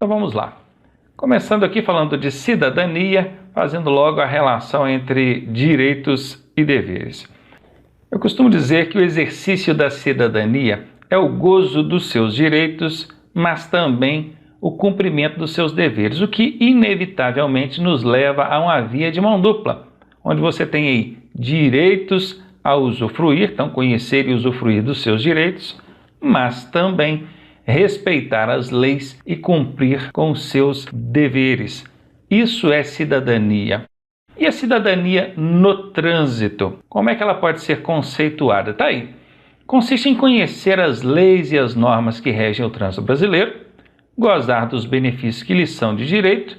Então vamos lá. Começando aqui falando de cidadania, fazendo logo a relação entre direitos e deveres. Eu costumo dizer que o exercício da cidadania é o gozo dos seus direitos, mas também o cumprimento dos seus deveres, o que inevitavelmente nos leva a uma via de mão dupla, onde você tem aí direitos a usufruir, então conhecer e usufruir dos seus direitos, mas também respeitar as leis e cumprir com os seus deveres. Isso é cidadania. E a cidadania no trânsito? Como é que ela pode ser conceituada? Está aí. Consiste em conhecer as leis e as normas que regem o trânsito brasileiro, gozar dos benefícios que lhes são de direito,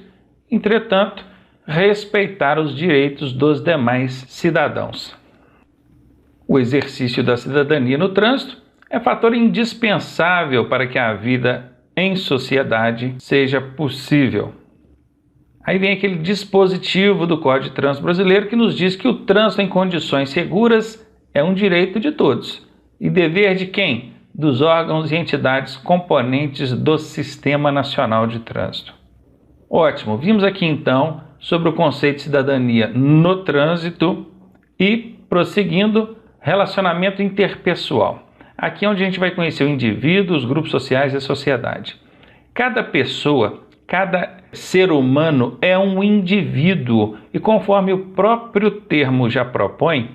entretanto, respeitar os direitos dos demais cidadãos. O exercício da cidadania no trânsito é fator indispensável para que a vida em sociedade seja possível. Aí vem aquele dispositivo do Código de Trânsito Brasileiro que nos diz que o trânsito em condições seguras é um direito de todos. E dever de quem? Dos órgãos e entidades componentes do Sistema Nacional de Trânsito. Ótimo, vimos aqui então sobre o conceito de cidadania no trânsito e, prosseguindo, relacionamento interpessoal. Aqui é onde a gente vai conhecer o indivíduo, os grupos sociais e a sociedade. Cada pessoa, cada ser humano é um indivíduo e, conforme o próprio termo já propõe,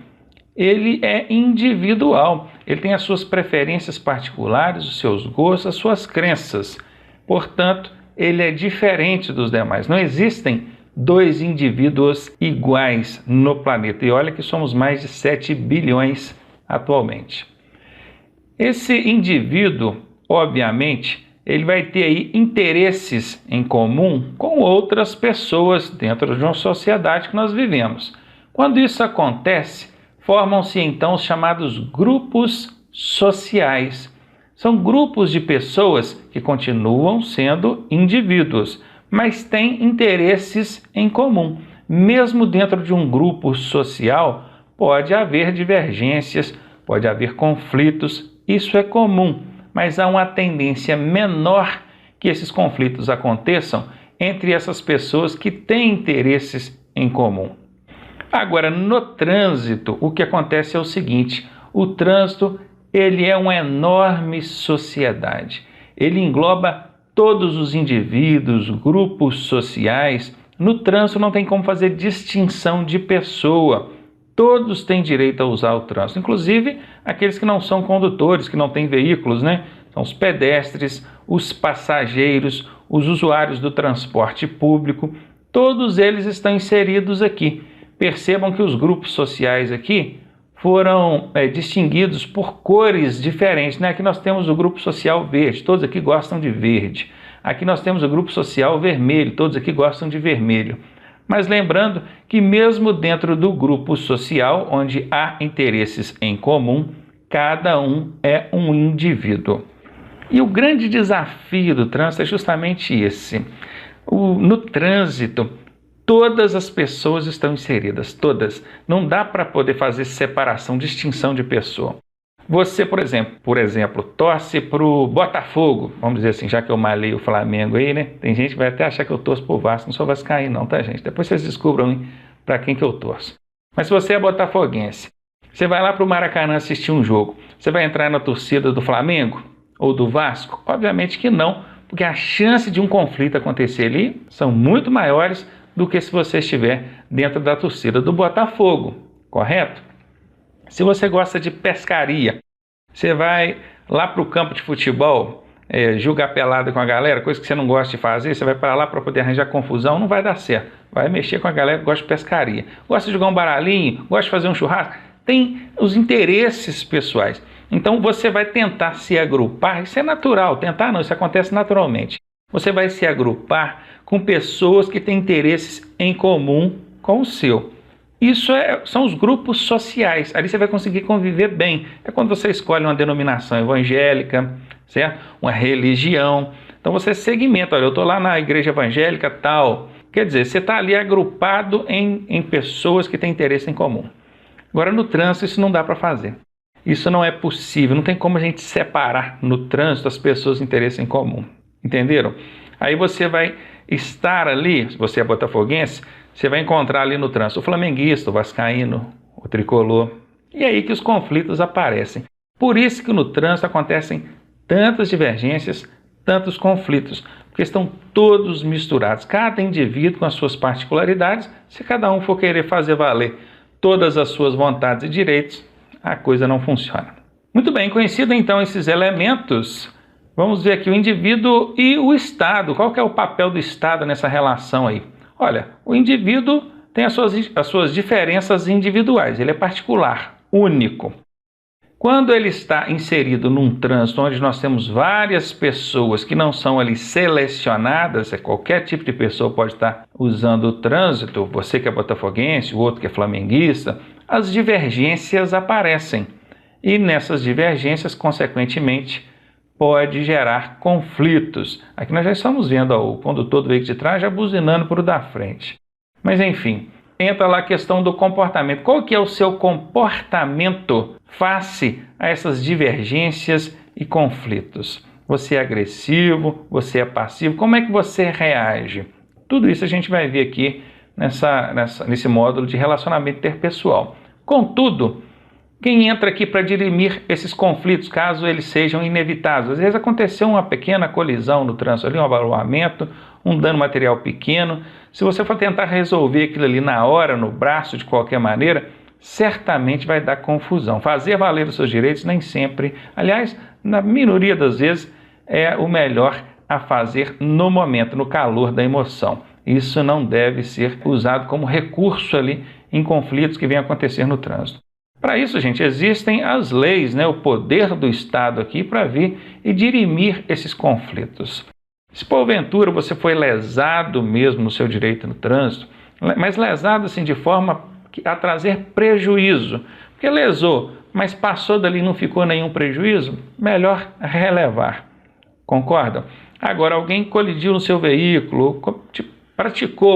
ele é individual. Ele tem as suas preferências particulares, os seus gostos, as suas crenças. Portanto, ele é diferente dos demais. Não existem dois indivíduos iguais no planeta. E olha que somos mais de 7 bilhões atualmente. Esse indivíduo, obviamente, ele vai ter aí interesses em comum com outras pessoas dentro de uma sociedade que nós vivemos. Quando isso acontece, formam-se então os chamados grupos sociais. São grupos de pessoas que continuam sendo indivíduos, mas têm interesses em comum. Mesmo dentro de um grupo social, pode haver divergências, pode haver conflitos, isso é comum, mas há uma tendência menor que esses conflitos aconteçam entre essas pessoas que têm interesses em comum. Agora, no trânsito, o que acontece é o seguinte: o trânsito ele é uma enorme sociedade. Ele engloba todos os indivíduos, grupos sociais. No trânsito não tem como fazer distinção de pessoa. Todos têm direito a usar o trânsito, inclusive aqueles que não são condutores, que não têm veículos, né? São os pedestres, os passageiros, os usuários do transporte público. Todos eles estão inseridos aqui. Percebam que os grupos sociais aqui foram distinguidos por cores diferentes, né? Aqui nós temos o grupo social verde, todos aqui gostam de verde. Aqui nós temos o grupo social vermelho, todos aqui gostam de vermelho. Mas lembrando que mesmo dentro do grupo social, onde há interesses em comum, cada um é um indivíduo. E o grande desafio do trânsito é justamente esse. No trânsito, todas as pessoas estão inseridas, todas. Não dá para poder fazer separação, distinção de pessoa. Você, por exemplo, torce para o Botafogo, vamos dizer assim, já que eu malhei o Flamengo aí, né? Tem gente que vai até achar que eu torço para o Vasco, não sou vascaíno não, tá, gente? Depois vocês descubram para quem que eu torço. Mas se você é botafoguense, você vai lá para o Maracanã assistir um jogo, você vai entrar na torcida do Flamengo ou do Vasco? Obviamente que não, porque a chance de um conflito acontecer ali são muito maiores do que se você estiver dentro da torcida do Botafogo, correto? Se você gosta de pescaria, você vai lá para o campo de futebol, jogar pelada com a galera, coisa que você não gosta de fazer, você vai para lá para poder arranjar confusão, não vai dar certo. Vai mexer com a galera que gosta de pescaria. Gosta de jogar um baralhinho, gosta de fazer um churrasco, tem os interesses pessoais. Então você vai tentar se agrupar, isso é natural, tentar não, isso acontece naturalmente. Você vai se agrupar com pessoas que têm interesses em comum com o seu. Isso são os grupos sociais, ali você vai conseguir conviver bem. É quando você escolhe uma denominação evangélica, certo? Uma religião. Então você segmenta, olha, eu estou lá na igreja evangélica tal. Quer dizer, você está ali agrupado em pessoas que têm interesse em comum. Agora no trânsito isso não dá para fazer. Isso não é possível, não tem como a gente separar no trânsito as pessoas de interesse em comum. Entenderam? Aí você vai estar ali, se você é botafoguense, você vai encontrar ali no trânsito o flamenguista, o vascaíno, o tricolor. E é aí que os conflitos aparecem. Por isso que no trânsito acontecem tantas divergências, tantos conflitos, porque estão todos misturados, cada indivíduo com as suas particularidades. Se cada um for querer fazer valer todas as suas vontades e direitos, a coisa não funciona. Muito bem, conhecido então esses elementos, vamos ver aqui o indivíduo e o Estado. Qual que é o papel do Estado nessa relação aí? Olha, o indivíduo tem as suas diferenças individuais, ele é particular, único. Quando ele está inserido num trânsito onde nós temos várias pessoas que não são ali selecionadas, qualquer tipo de pessoa pode estar usando o trânsito, você que é botafoguense, o outro que é flamenguista, as divergências aparecem. E nessas divergências, consequentemente, pode gerar conflitos. Aqui nós já estamos vendo o condutor do veículo de trás já buzinando para o da frente. Mas enfim, entra lá a questão do comportamento. Qual que é o seu comportamento face a essas divergências e conflitos? Você é agressivo? Você é passivo? Como é que você reage? Tudo isso a gente vai ver aqui nesse módulo de relacionamento interpessoal. Contudo, quem entra aqui para dirimir esses conflitos, caso eles sejam inevitáveis? Às vezes aconteceu uma pequena colisão no trânsito, ali, um abalamento, um dano material pequeno. Se você for tentar resolver aquilo ali na hora, no braço, de qualquer maneira, certamente vai dar confusão. Fazer valer os seus direitos nem sempre, aliás, na minoria das vezes, é o melhor a fazer no momento, no calor da emoção. Isso não deve ser usado como recurso ali em conflitos que venham acontecer no trânsito. Para isso, gente, existem as leis, o poder do Estado aqui para vir e dirimir esses conflitos. Se porventura você foi lesado mesmo no seu direito no trânsito, mas lesado assim de forma a trazer prejuízo, porque lesou, mas passou dali e não ficou nenhum prejuízo, melhor relevar. Concordam? Agora, alguém colidiu no seu veículo, praticou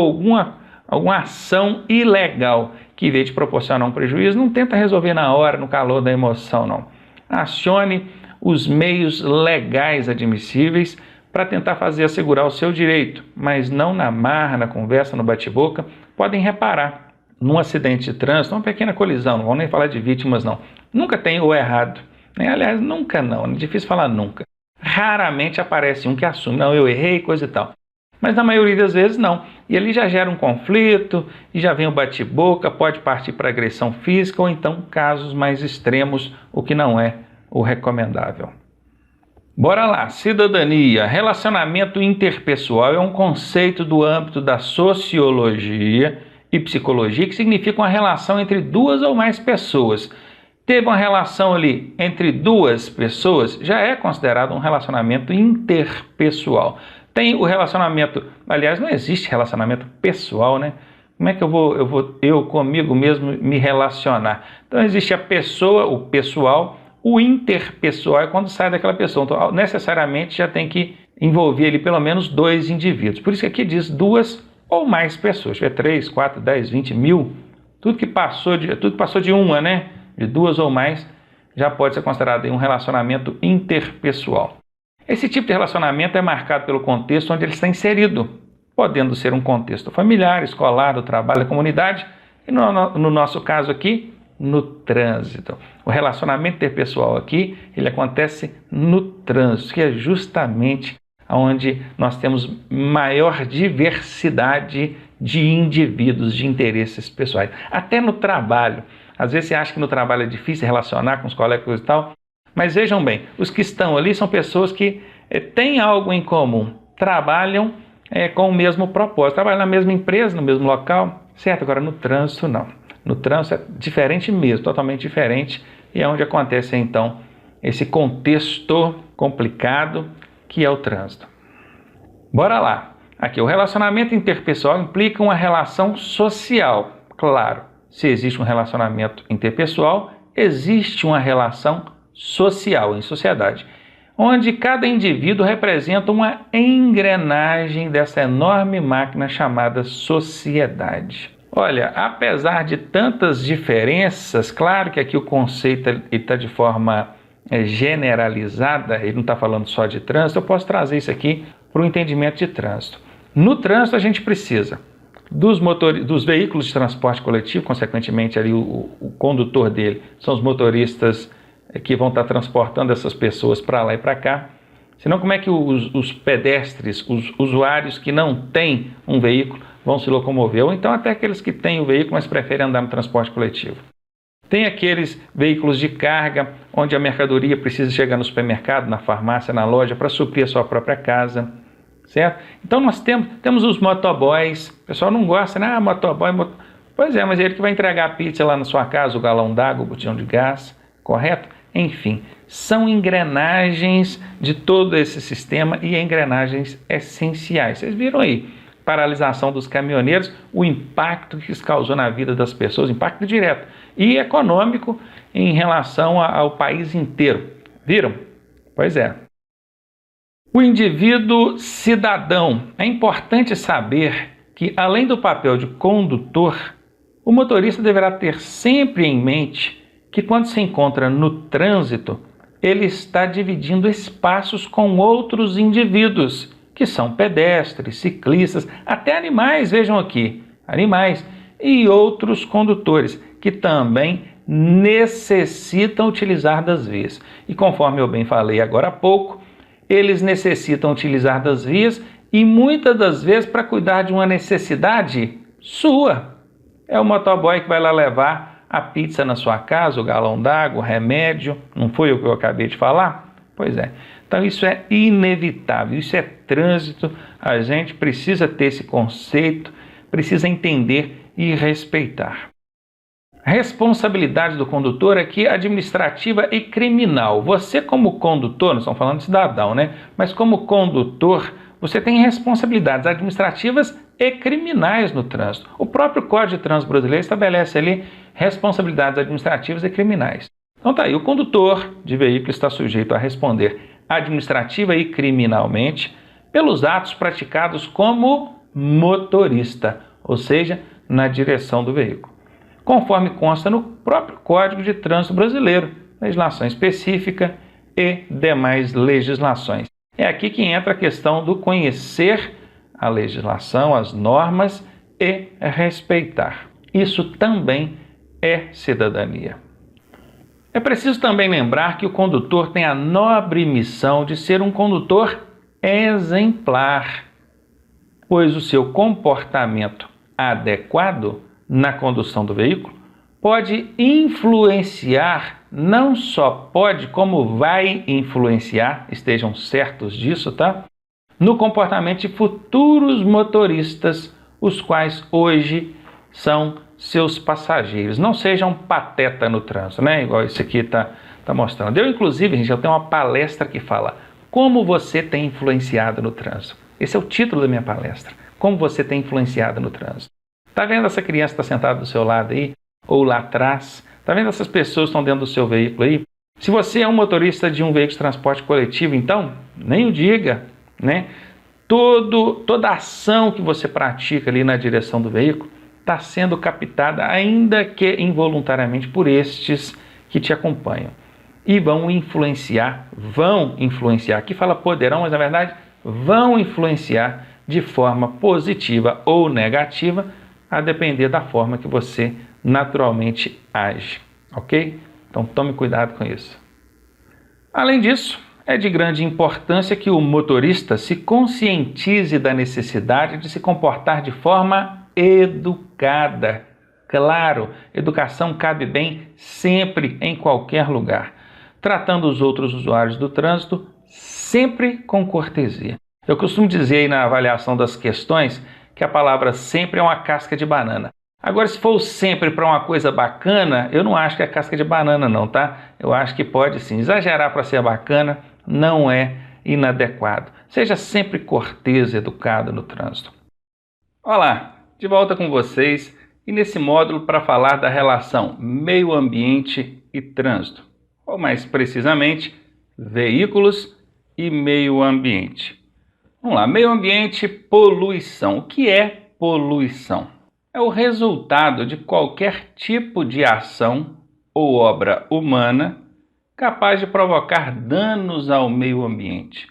alguma ação ilegal que veio te proporcionar um prejuízo, não tenta resolver na hora, no calor da emoção, não. Acione os meios legais admissíveis para tentar assegurar o seu direito, mas não na marra, na conversa, no bate-boca. Podem reparar, num acidente de trânsito, uma pequena colisão, não vamos nem falar de vítimas, não. Nunca tem o errado, aliás, nunca não, é difícil falar nunca. Raramente aparece um que assume, não, eu errei, coisa e tal. Mas na maioria das vezes não. E ali já gera um conflito, e já vem o bate-boca, pode partir para agressão física, ou então casos mais extremos, o que não é o recomendável. Bora lá, cidadania. Relacionamento interpessoal é um conceito do âmbito da sociologia e psicologia que significa uma relação entre duas ou mais pessoas. Teve uma relação ali entre duas pessoas, já é considerado um relacionamento interpessoal. Tem o relacionamento, aliás, não existe relacionamento pessoal, né? Como é que eu comigo mesmo me relacionar? Então existe a pessoa, o pessoal, o interpessoal é quando sai daquela pessoa. Então necessariamente já tem que envolver ali pelo menos dois indivíduos. Por isso que aqui diz duas ou mais pessoas. Se tiver 3, 4, 10, 20, 1000, tudo que passou de uma, né? De duas ou mais, já pode ser considerado um relacionamento interpessoal. Esse tipo de relacionamento é marcado pelo contexto onde ele está inserido, podendo ser um contexto familiar, escolar, do trabalho, da comunidade, e no nosso caso aqui, no trânsito. O relacionamento interpessoal aqui, ele acontece no trânsito, que é justamente onde nós temos maior diversidade de indivíduos, de interesses pessoais. Até no trabalho. Às vezes você acha que no trabalho é difícil relacionar com os colegas e tal, mas vejam bem, os que estão ali são pessoas que têm algo em comum, trabalham com o mesmo propósito, trabalham na mesma empresa, no mesmo local, certo? Agora no trânsito não. No trânsito é diferente mesmo, totalmente diferente, e é onde acontece então esse contexto complicado que é o trânsito. Bora lá. Aqui, o relacionamento interpessoal implica uma relação social, claro. Se existe um relacionamento interpessoal, existe uma relação social, em sociedade, onde cada indivíduo representa uma engrenagem dessa enorme máquina chamada sociedade. Olha, apesar de tantas diferenças, claro que aqui o conceito está de forma generalizada, ele não está falando só de trânsito, eu posso trazer isso aqui para o entendimento de trânsito. No trânsito a gente precisa dos veículos de transporte coletivo, consequentemente ali o condutor dele são os motoristas que vão estar transportando essas pessoas para lá e para cá. Senão como é que os pedestres, os usuários que não têm um veículo vão se locomover? Ou então até aqueles que têm o veículo, mas preferem andar no transporte coletivo. Tem aqueles veículos de carga, onde a mercadoria precisa chegar no supermercado, na farmácia, na loja, para suprir a sua própria casa, certo? Então nós temos os motoboys. O pessoal não gosta, né? Motoboy. Pois é, mas é ele que vai entregar a pizza lá na sua casa, o galão d'água, o botijão de gás, correto? Enfim, são engrenagens de todo esse sistema e engrenagens essenciais. Vocês viram aí, paralisação dos caminhoneiros, o impacto que isso causou na vida das pessoas, impacto direto e econômico em relação ao país inteiro. Viram? Pois é. O indivíduo cidadão. É importante saber que, além do papel de condutor, o motorista deverá ter sempre em mente que quando se encontra no trânsito, ele está dividindo espaços com outros indivíduos, que são pedestres, ciclistas, até animais, vejam aqui, animais, e outros condutores, que também necessitam utilizar das vias. E conforme eu bem falei agora há pouco, eles necessitam utilizar das vias e muitas das vezes para cuidar de uma necessidade sua. É o motoboy que vai lá levar a pizza na sua casa, o galão d'água, o remédio, não foi o que eu acabei de falar? Pois é. Então isso é inevitável, isso é trânsito, a gente precisa ter esse conceito, precisa entender e respeitar. Responsabilidade do condutor aqui administrativa e criminal. Você como condutor, não estamos falando de cidadão, né? Mas como condutor, você tem responsabilidades administrativas e criminais no trânsito. O próprio Código de Trânsito Brasileiro estabelece ali responsabilidades administrativas e criminais. Então tá aí, o condutor de veículo está sujeito a responder administrativa e criminalmente pelos atos praticados como motorista, ou seja, na direção do veículo, conforme consta no próprio Código de Trânsito Brasileiro, legislação específica e demais legislações. É aqui que entra a questão do conhecer a legislação, as normas e respeitar. Isso também é cidadania. É preciso também lembrar que o condutor tem a nobre missão de ser um condutor exemplar, pois o seu comportamento adequado na condução do veículo pode influenciar, não só pode, como vai influenciar, estejam certos disso, tá? No comportamento de futuros motoristas, os quais hoje são seus passageiros. Não sejam pateta no trânsito, né? Igual esse aqui tá mostrando. Eu, inclusive, gente, eu tenho uma palestra que fala como você tem influenciado no trânsito. Esse é o título da minha palestra. Como você tem influenciado no trânsito. Tá vendo essa criança que está sentada do seu lado aí? Ou lá atrás? Tá vendo essas pessoas que estão dentro do seu veículo aí? Se você é um motorista de um veículo de transporte coletivo, então, nem o diga, né? Toda ação que você pratica ali na direção do veículo está sendo captada, ainda que involuntariamente, por estes que te acompanham. E vão influenciar, aqui fala poderão, mas na verdade vão influenciar de forma positiva ou negativa, a depender da forma que você naturalmente age, ok? Então tome cuidado com isso. Além disso, é de grande importância que o motorista se conscientize da necessidade de se comportar de forma educada. Claro, educação cabe bem sempre, em qualquer lugar, tratando os outros usuários do trânsito sempre com cortesia. Eu costumo dizer aí na avaliação das questões que a palavra sempre é uma casca de banana. Agora, se for sempre para uma coisa bacana, eu não acho que é casca de banana não, tá? Eu acho que pode sim. Exagerar para ser bacana não é inadequado. Seja sempre cortês, educado no trânsito. Olá, de volta com vocês e nesse módulo para falar da relação meio ambiente e trânsito, ou mais precisamente, veículos e meio ambiente. Vamos lá, meio ambiente, poluição. O que é poluição? É o resultado de qualquer tipo de ação ou obra humana capaz de provocar danos ao meio ambiente,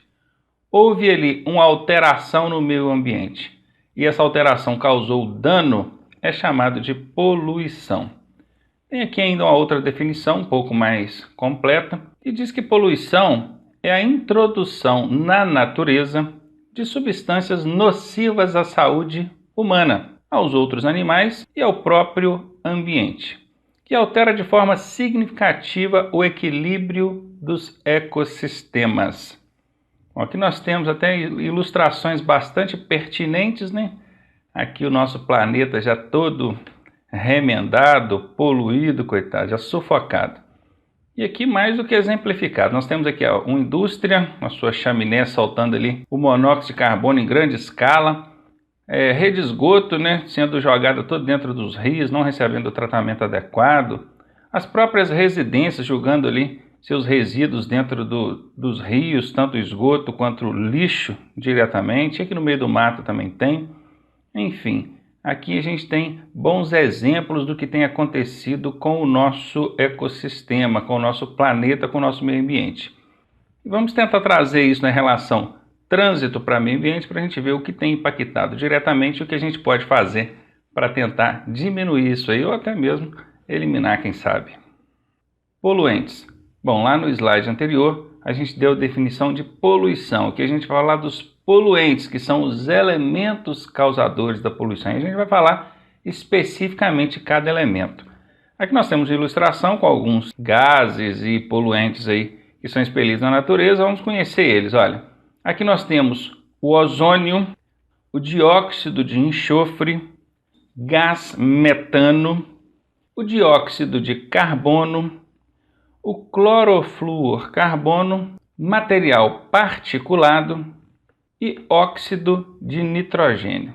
houve ali uma alteração no meio ambiente e essa alteração causou dano, é chamado de poluição. Tem aqui ainda uma outra definição um pouco mais completa, que diz que poluição é a introdução na natureza de substâncias nocivas à saúde humana, aos outros animais e ao próprio ambiente, que altera de forma significativa o equilíbrio dos ecossistemas. Aqui nós temos até ilustrações bastante pertinentes, né? Aqui o nosso planeta já todo remendado, poluído, coitado, já sufocado. E aqui mais do que exemplificado, nós temos aqui uma indústria, a sua chaminé soltando ali o monóxido de carbono em grande escala, rede de esgoto, né, sendo jogada todo dentro dos rios, não recebendo o tratamento adequado, as próprias residências jogando ali seus resíduos dentro dos rios, tanto esgoto quanto lixo diretamente, aqui no meio do mato também tem, enfim. Aqui a gente tem bons exemplos do que tem acontecido com o nosso ecossistema, com o nosso planeta, com o nosso meio ambiente. E vamos tentar trazer isso na relação trânsito para meio ambiente para a gente ver o que tem impactado diretamente e o que a gente pode fazer para tentar diminuir isso aí ou até mesmo eliminar, quem sabe. Poluentes. Bom, lá no slide anterior a gente deu a definição de poluição, que a gente vai falar dos poluentes, que são os elementos causadores da poluição. E a gente vai falar especificamente de cada elemento. Aqui nós temos uma ilustração com alguns gases e poluentes aí que são expelidos na natureza. Vamos conhecer eles. Olha, aqui nós temos o ozônio, o dióxido de enxofre, gás metano, o dióxido de carbono, o clorofluorcarbono, material particulado e óxido de nitrogênio.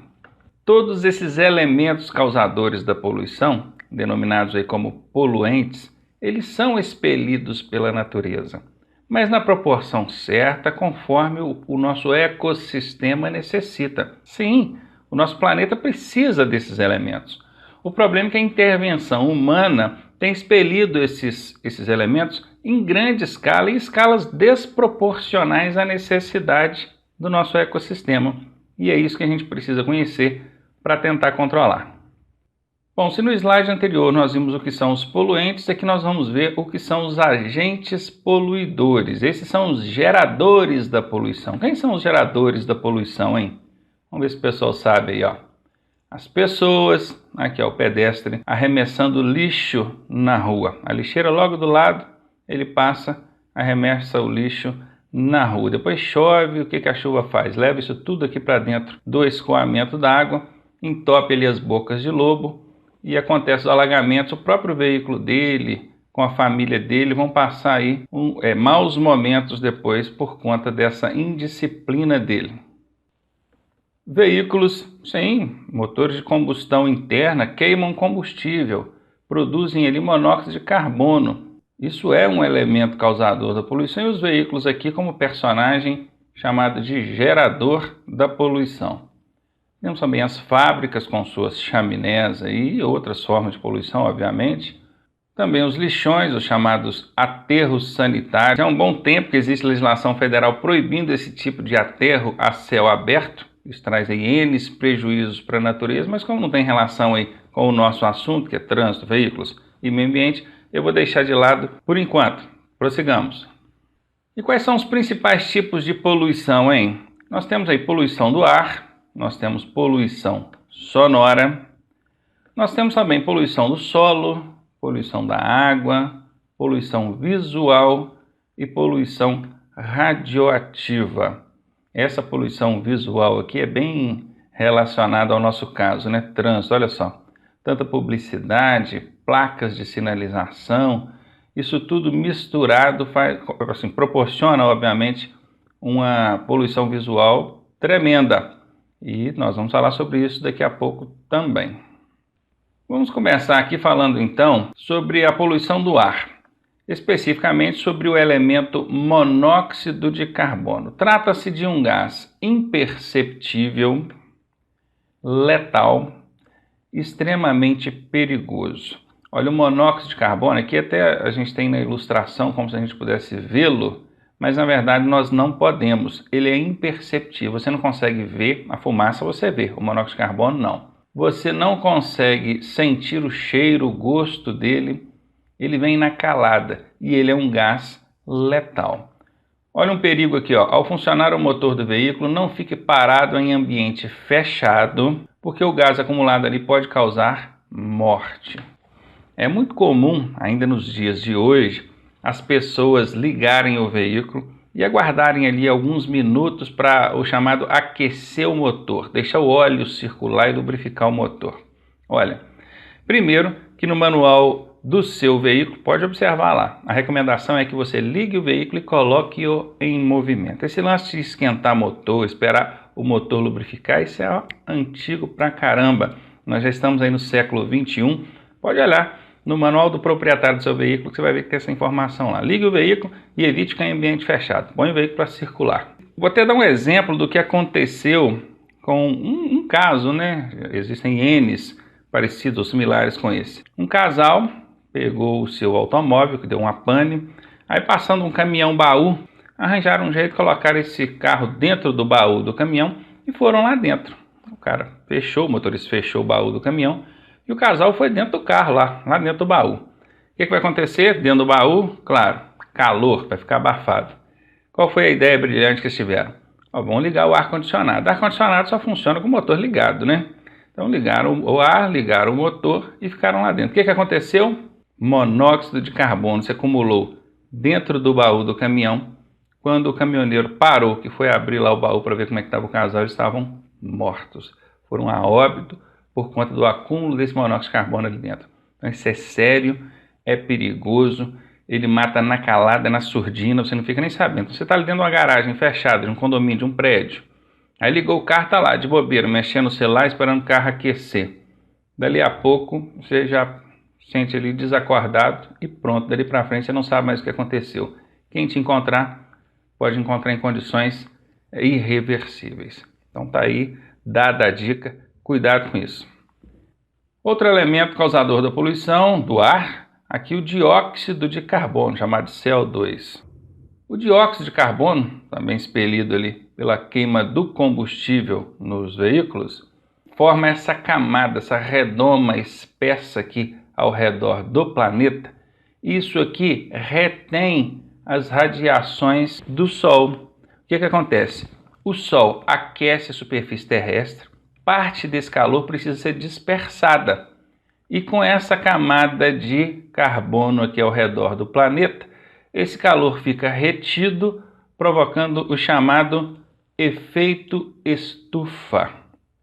Todos esses elementos causadores da poluição, denominados aí como poluentes, eles são expelidos pela natureza, mas na proporção certa, conforme o nosso ecossistema necessita. Sim, o nosso planeta precisa desses elementos. O problema é que a intervenção humana tem expelido esses elementos em grande escala e escalas desproporcionais à necessidade do nosso ecossistema. E é isso que a gente precisa conhecer para tentar controlar. Bom, se no slide anterior nós vimos o que são os poluentes, aqui nós vamos ver o que são os agentes poluidores. Esses são os geradores da poluição. Quem são os geradores da poluição, hein? Vamos ver se o pessoal sabe aí, ó. As pessoas, aqui é o pedestre, arremessando lixo na rua. A lixeira logo do lado, ele passa, arremessa o lixo na rua. Depois chove, o que a chuva faz? Leva isso tudo aqui para dentro do escoamento d'água, entope ali as bocas de lobo e acontece os alagamentos. O próprio veículo dele, com a família dele, vão passar aí maus momentos depois por conta dessa indisciplina dele. Veículos, sim, motores de combustão interna queimam combustível, produzem ali monóxido de carbono. Isso é um elemento causador da poluição e os veículos aqui como personagem chamado de gerador da poluição. Temos também as fábricas com suas chaminés e outras formas de poluição, obviamente. Também os lixões, os chamados aterros sanitários. Há um bom tempo que existe legislação federal proibindo esse tipo de aterro a céu aberto. Isso traz aí N prejuízos para a natureza, mas como não tem relação aí com o nosso assunto, que é trânsito, veículos e meio ambiente, eu vou deixar de lado por enquanto. Prossigamos. E quais são os principais tipos de poluição, hein? Nós temos aí poluição do ar, nós temos poluição sonora, nós temos também poluição do solo, poluição da água, poluição visual e poluição radioativa. Essa poluição visual aqui é bem relacionada ao nosso caso, né? Trânsito, olha só. Tanta publicidade, placas de sinalização, isso tudo misturado proporciona, obviamente, uma poluição visual tremenda. E nós vamos falar sobre isso daqui a pouco também. Vamos começar aqui falando então sobre a poluição do ar, especificamente sobre o elemento monóxido de carbono. Trata-se de um gás imperceptível, letal, extremamente perigoso. Olha, o monóxido de carbono, aqui até a gente tem na ilustração como se a gente pudesse vê-lo, mas na verdade nós não podemos. Ele é imperceptível, você não consegue ver a fumaça, você vê, o monóxido de carbono não. Você não consegue sentir o cheiro, o gosto dele, ele vem na calada e ele é um gás letal. Olha um perigo aqui, ó. Ao funcionar o motor do veículo, não fique parado em ambiente fechado, porque o gás acumulado ali pode causar morte. É muito comum, ainda nos dias de hoje, as pessoas ligarem o veículo e aguardarem ali alguns minutos para o chamado aquecer o motor, deixar o óleo circular e lubrificar o motor. Olha, primeiro que no manual do seu veículo, pode observar lá, a recomendação é que você ligue o veículo e coloque-o em movimento. Esse lance de esquentar motor, esperar o motor lubrificar, isso é antigo pra caramba. Nós já estamos aí no século 21, pode olhar no manual do proprietário do seu veículo que você vai ver que tem essa informação lá. Ligue o veículo e evite ficar em ambiente fechado. Põe o veículo para circular. Vou até dar um exemplo do que aconteceu com um caso, né? Existem N's parecidos ou similares com esse. Um casal pegou o seu automóvel, que deu uma pane, aí passando um caminhão baú, arranjaram um jeito de colocar esse carro dentro do baú do caminhão e foram lá dentro. O cara fechou, o motorista fechou o baú do caminhão e o casal foi dentro do carro, lá dentro do baú. O que vai acontecer dentro do baú? Claro, calor, vai ficar abafado. Qual foi a ideia brilhante que eles tiveram? Vamos ligar o ar-condicionado. O ar-condicionado só funciona com o motor ligado, né? Então ligaram o ar, ligaram o motor e ficaram lá dentro. O que aconteceu? Monóxido de carbono se acumulou dentro do baú do caminhão. Quando o caminhoneiro parou, que foi abrir lá o baú para ver como é que estava o casal, eles estavam mortos. Foram a óbito por conta do acúmulo desse monóxido de carbono ali dentro. Então isso é sério, é perigoso, ele mata na calada, na surdina, você não fica nem sabendo. Você está ali dentro de uma garagem fechada, de um condomínio, de um prédio. Aí ligou o carro, está lá, de bobeira, mexendo no celular, esperando o carro aquecer. Dali a pouco, você já sente ali desacordado e pronto, dali para frente você não sabe mais o que aconteceu. Quem te encontrar, pode encontrar em condições irreversíveis. Então tá aí, dada a dica, cuidado com isso. Outro elemento causador da poluição do ar, aqui o dióxido de carbono, chamado CO2. O dióxido de carbono, também expelido ali pela queima do combustível nos veículos, forma essa camada, essa redoma espessa aqui ao redor do planeta. Isso aqui retém as radiações do Sol. O que acontece? O Sol aquece a superfície terrestre, parte desse calor precisa ser dispersada. E com essa camada de carbono aqui ao redor do planeta, esse calor fica retido, provocando o chamado efeito estufa.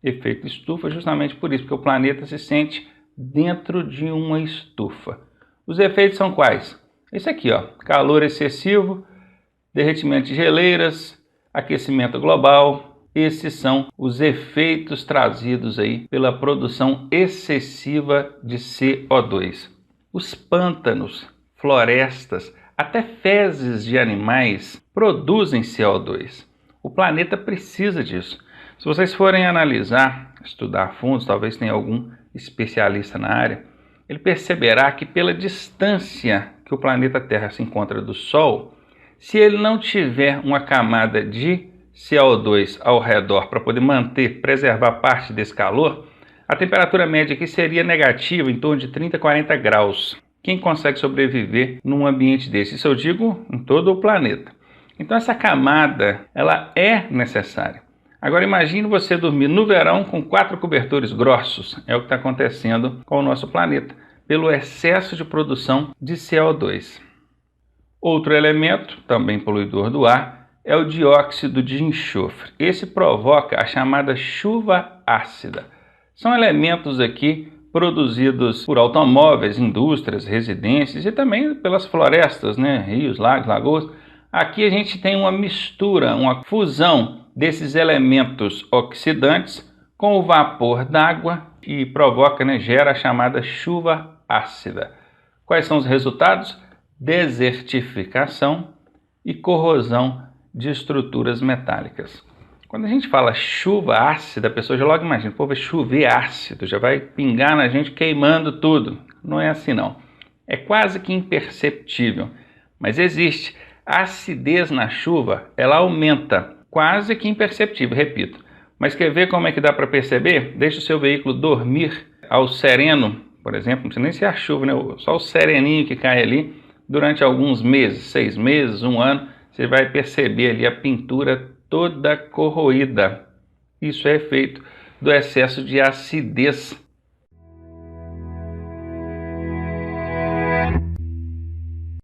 Efeito estufa justamente por isso, porque o planeta se sente dentro de uma estufa. Os efeitos são quais? Esse aqui, ó, calor excessivo, derretimento de geleiras, aquecimento global. Esses são os efeitos trazidos aí pela produção excessiva de CO2. Os pântanos, florestas, até fezes de animais produzem CO2. O planeta precisa disso. Se vocês forem analisar, estudar a fundo, talvez tenha algum especialista na área, ele perceberá que pela distância que o planeta Terra se encontra do Sol, se ele não tiver uma camada de CO2 ao redor para poder manter, preservar parte desse calor, a temperatura média aqui seria negativa, em torno de 30 a 40 graus. Quem consegue sobreviver num ambiente desse? Isso eu digo em todo o planeta. Então essa camada, ela é necessária. Agora imagine você dormir no verão com 4 cobertores grossos. É o que está acontecendo com o nosso planeta, pelo excesso de produção de CO2. Outro elemento, também poluidor do ar, é o dióxido de enxofre. Esse provoca a chamada chuva ácida. São elementos aqui produzidos por automóveis, indústrias, residências e também pelas florestas, né? Rios, lagos, lagoas. Aqui a gente tem uma mistura, uma fusão desses elementos oxidantes com o vapor d'água e provoca, né, gera a chamada chuva ácida. Quais são os resultados? Desertificação e corrosão de estruturas metálicas. Quando a gente fala chuva ácida, a pessoa já logo imagina, pô, vai chover ácido, já vai pingar na gente queimando tudo. Não é assim não. É quase que imperceptível, mas existe. A acidez na chuva, ela aumenta, quase que imperceptível, repito. Mas quer ver como é que dá para perceber? Deixa o seu veículo dormir ao sereno, por exemplo, não precisa nem ser a chuva, né? Só o sereninho que cai ali durante alguns meses, 6 meses, 1 ano, você vai perceber ali a pintura toda corroída. Isso é efeito do excesso de acidez